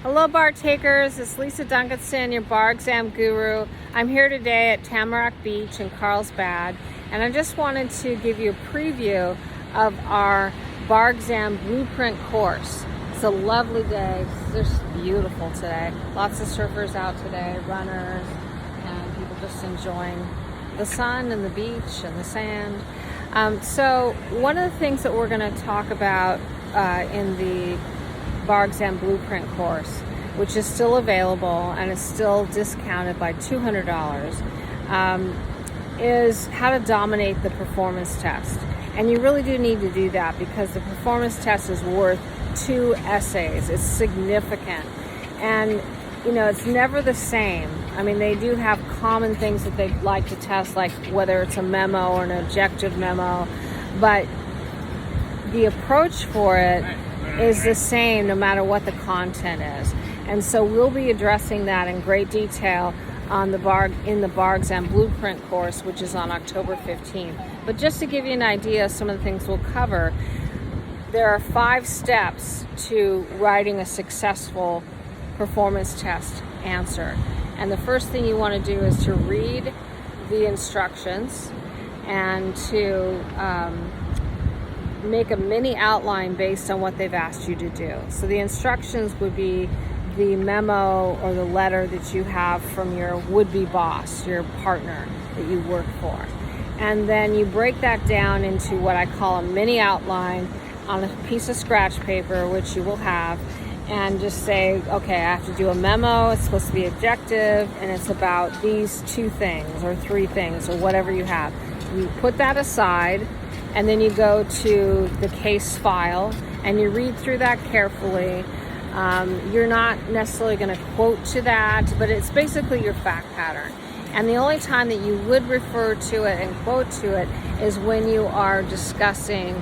Hello bar takers, it's Lisa Duncanson, your bar exam guru. I'm here today at Tamarack Beach in Carlsbad, and I just wanted to give you a preview of our bar exam blueprint course. It's a lovely day. It's just beautiful today. Lots of surfers out today, runners, and people just enjoying the sun and the beach and the sand. So one of the things that we're going to talk about in the bar exam blueprint course, which is still available and is still discounted by $200, is how to dominate the performance test. And you really do need to do that because the performance test is worth 2 essays. It's significant, and it's never the same. I mean, they do have common things that they'd like to test, like whether it's a memo or an objective memo, but the approach for it is the same no matter what the content is. And so we'll be addressing that in great detail on the bar exam blueprint course, which is on October 15th. But just to give you an idea of some of the things we'll cover, there are 5 steps to writing a successful performance test answer. And the first thing you want to do is to read the instructions and to make a mini outline based on what they've asked you to do. So the instructions would be the memo or the letter that you have from your would-be boss, your partner that you work for. And then you break that down into what I call a mini outline on a piece of scratch paper, which you will have, and just say, okay, I have to do a memo, it's supposed to be objective, and it's about these 2 things or 3 things or whatever you have. You put that aside, and then you go to the case file and you read through that carefully. You're not necessarily going to quote to that, but it's basically your fact pattern. And the only time that you would refer to it and quote to it is when you are discussing,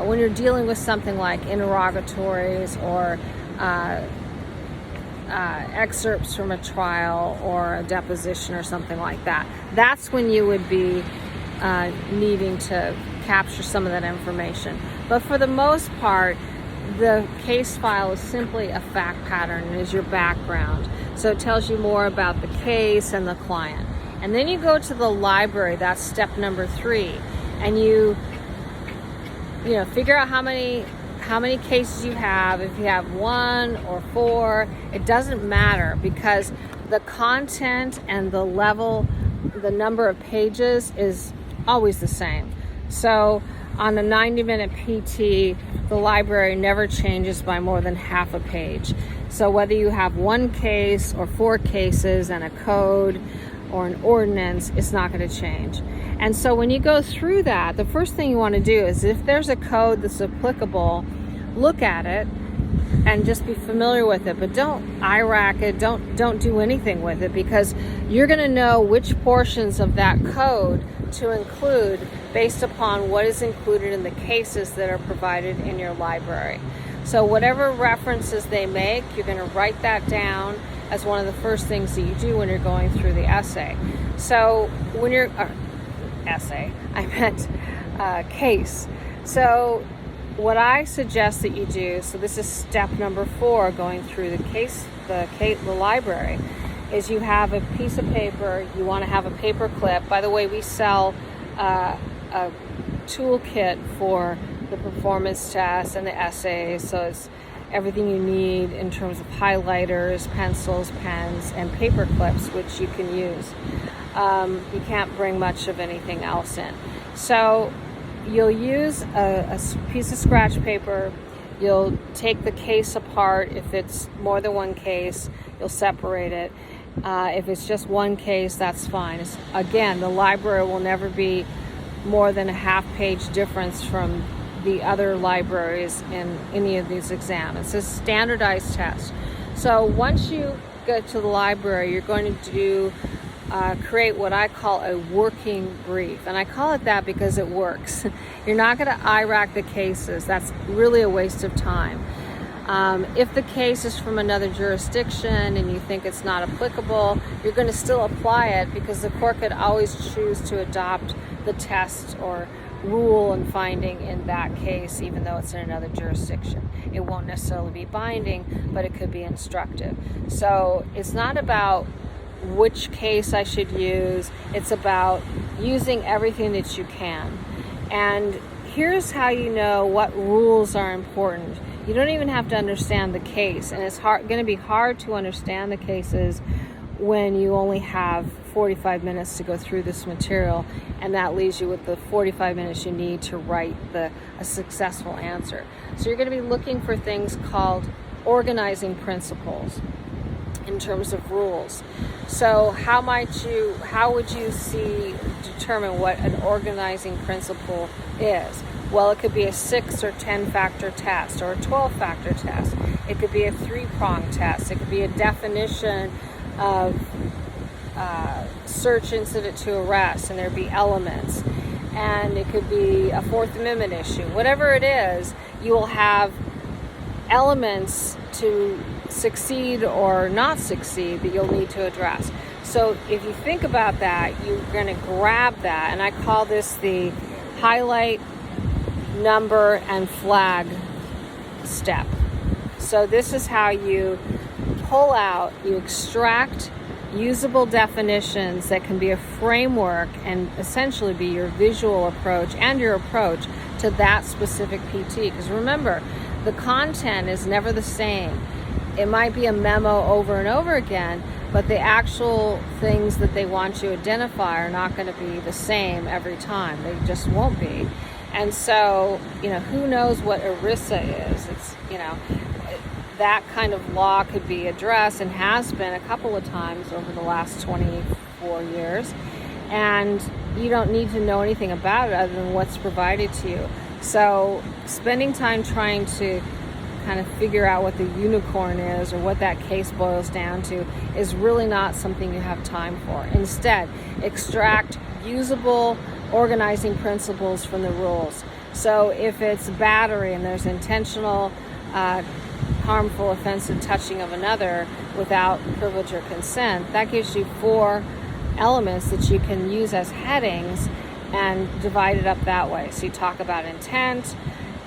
when you're dealing with something like interrogatories or excerpts from a trial or a deposition or something like that. That's when you would be needing to capture some of that information. But for the most part, the case file is simply a fact pattern and is your background. So it tells you more about the case and the client. And then you go to the library, that's step number 3, and you figure out how many cases you have. If you have 1 or 4, it doesn't matter because the content and the level, the number of pages is always the same. So on a 90-minute PT, the library never changes by more than half a page. So whether you have 1 case or 4 cases and a code or an ordinance, it's not going to change. And so when you go through that, the first thing you want to do is, if there's a code that's applicable, look at it and just be familiar with it, but don't IRAC it, don't do anything with it, because you're going to know which portions of that code to include based upon what is included in the cases that are provided in your library. So whatever references they make, you're going to write that down as one of the first things that you do when you're going through the essay. So when you're case. So what I suggest that you do, so this is step number 4, going through the library, is you have a piece of paper. You want to have a paper clip. By the way, we sell a toolkit for the performance test and the essays, so it's everything you need in terms of highlighters, pencils, pens, and paper clips, which you can use. You can't bring much of anything else in. So you'll use a piece of scratch paper. You'll take the case apart. If it's more than 1 case, you'll separate it. If it's just 1 case, that's fine. Again, the library will never be more than a half-page difference from the other libraries in any of these exams. It's a standardized test. So once you get to the library, you're going to create what I call a working brief. And I call it that because it works. You're not going to IRAC the cases. That's really a waste of time. If the case is from another jurisdiction and you think it's not applicable, you're going to still apply it because the court could always choose to adopt the test or rule and finding in that case, even though it's in another jurisdiction. It won't necessarily be binding, but it could be instructive. So it's not about which case I should use. It's about using everything that you can. And here's how you know what rules are important. You don't even have to understand the case, and it's going to be hard to understand the cases when you only have 45 minutes to go through this material, and that leaves you with the 45 minutes you need to write a successful answer. So you're going to be looking for things called organizing principles in terms of rules. So how would you determine what an organizing principle is? Well, it could be a 6 or 10 factor test or a 12 factor test. It could be a 3-prong test. It could be a definition of search incident to arrest, and there'd be elements. And it could be a Fourth Amendment issue. Whatever it is, you will have elements to succeed or not succeed that you'll need to address. So if you think about that, you're going to grab that, and I call this the highlight, number, and flag step. So this is how you pull out, you extract usable definitions that can be a framework and essentially be your visual approach and your approach to that specific PT. Because remember, the content is never the same. It might be a memo over and over again, but the actual things that they want you to identify are not going to be the same every time. They just won't be. And so, who knows what ERISA is? It's, that kind of law could be addressed and has been a couple of times over the last 24 years. And you don't need to know anything about it other than what's provided to you. So spending time trying to kind of figure out what the unicorn is or what that case boils down to is really not something you have time for. Instead, extract usable organizing principles from the rules. So if it's battery and there's intentional harmful, offensive touching of another without privilege or consent, that gives you 4 elements that you can use as headings and divide it up that way. So you talk about intent,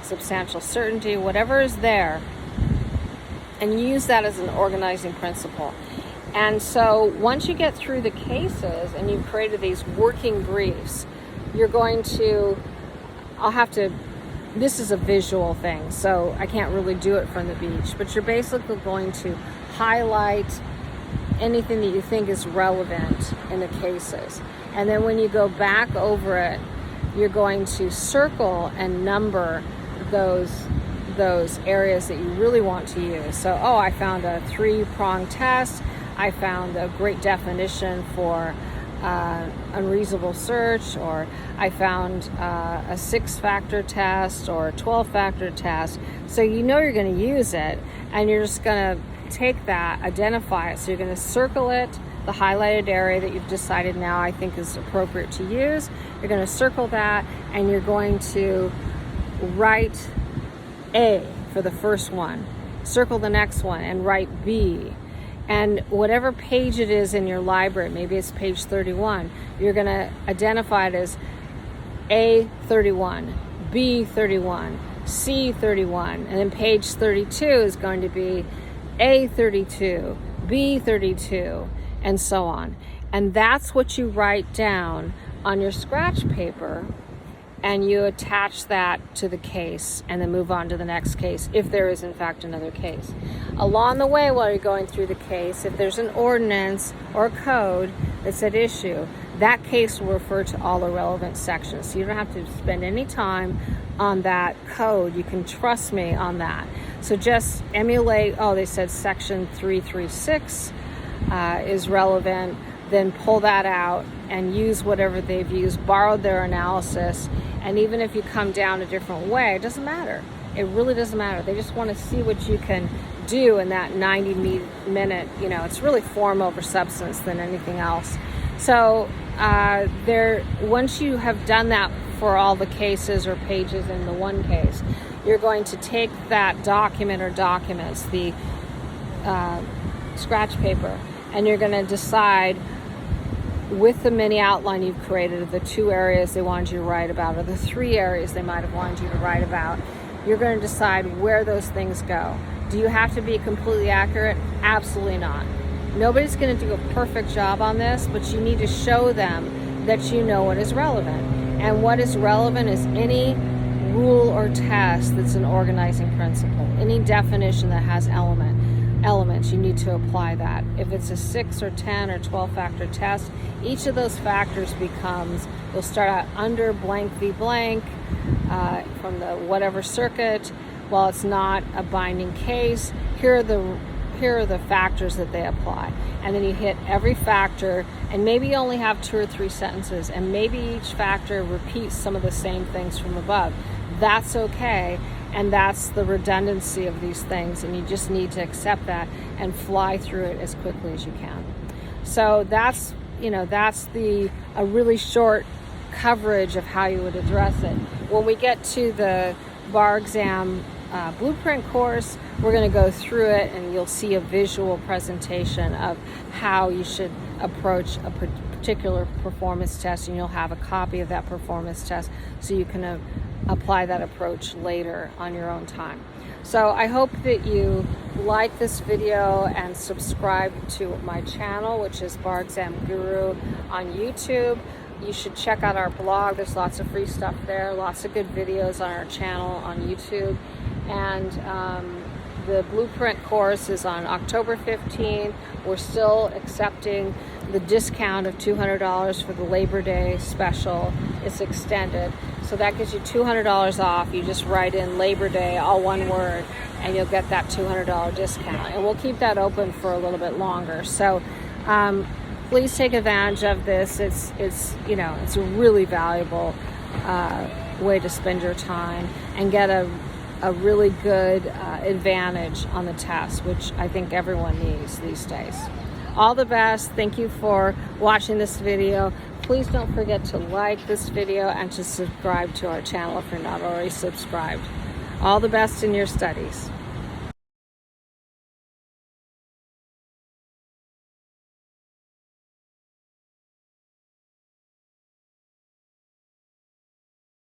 substantial certainty, whatever is there, and use that as an organizing principle. And so once you get through the cases and you've created these working briefs, you're going to, this is a visual thing, so I can't really do it from the beach, but you're basically going to highlight anything that you think is relevant in the cases. And then when you go back over it, you're going to circle and number those areas that you really want to use. So, I found a 3-prong test. I found a great definition for unreasonable search, or I found a 6-factor test or a 12-factor test. So you're going to use it, and you're just going to take that, identify it. So you're going to circle it, the highlighted area that you've decided now I think is appropriate to use. You're going to circle that, and you're going to write A for the first one, circle the next one, and write B. And whatever page it is in your library, maybe it's page 31, you're going to identify it as A31, B31, C31, and then page 32 is going to be A32, B32, and so on. And that's what you write down on your scratch paper, and you attach that to the case and then move on to the next case if there is in fact another case. Along the way, while you're going through the case, if there's an ordinance or a code that's at issue, that case will refer to all the relevant sections. So you don't have to spend any time on that code. You can trust me on that. So just emulate, they said section 336 is relevant, then pull that out and use whatever they've used, borrow their analysis. And even if you come down a different way, it doesn't matter. It really doesn't matter. They just want to see what you can do in that 90-minute, it's really form over substance than anything else. So once you have done that for all the cases or pages in the one case, you're going to take that document or documents, the scratch paper, and you're going to decide with the mini outline you've created of the 2 areas they wanted you to write about, or the 3 areas they might have wanted you to write about, you're going to decide where those things go. Do you have to be completely accurate? Absolutely not. Nobody's going to do a perfect job on this, but you need to show them that you know what is relevant. And what is relevant is any rule or test that's an organizing principle, any definition that has elements, you need to apply that. If it's a 6 or 10 or 12 factor test, each of those factors becomes, you'll start out under blank v blank from the whatever circuit. While it's not a binding case, here are the factors that they apply. And then you hit every factor, and maybe you only have 2 or 3 sentences, and maybe each factor repeats some of the same things from above. That's okay, and that's the redundancy of these things, and you just need to accept that and fly through it as quickly as you can. So that's a really short coverage of how you would address it. When we get to the bar exam blueprint course, we're going to go through it, and you'll see a visual presentation of how you should approach a particular performance test, and you'll have a copy of that performance test so you can apply that approach later on your own time. So I hope that you like this video and subscribe to my channel, which is Bar Exam Guru on YouTube. You should check out our blog. There's lots of free stuff there, lots of good videos on our channel on YouTube. And the blueprint course is on October 15. We're still accepting the discount of $200 for the Labor Day special. It's extended. So that gives you $200 off. You just write in Labor Day, all one word, and you'll get that $200 discount. And we'll keep that open for a little bit longer. So please take advantage of this. It's a really valuable way to spend your time and get a really good advantage on the test, which I think everyone needs these days. All the best. Thank you for watching this video. Please don't forget to like this video and to subscribe to our channel if you're not already subscribed. All the best in your studies.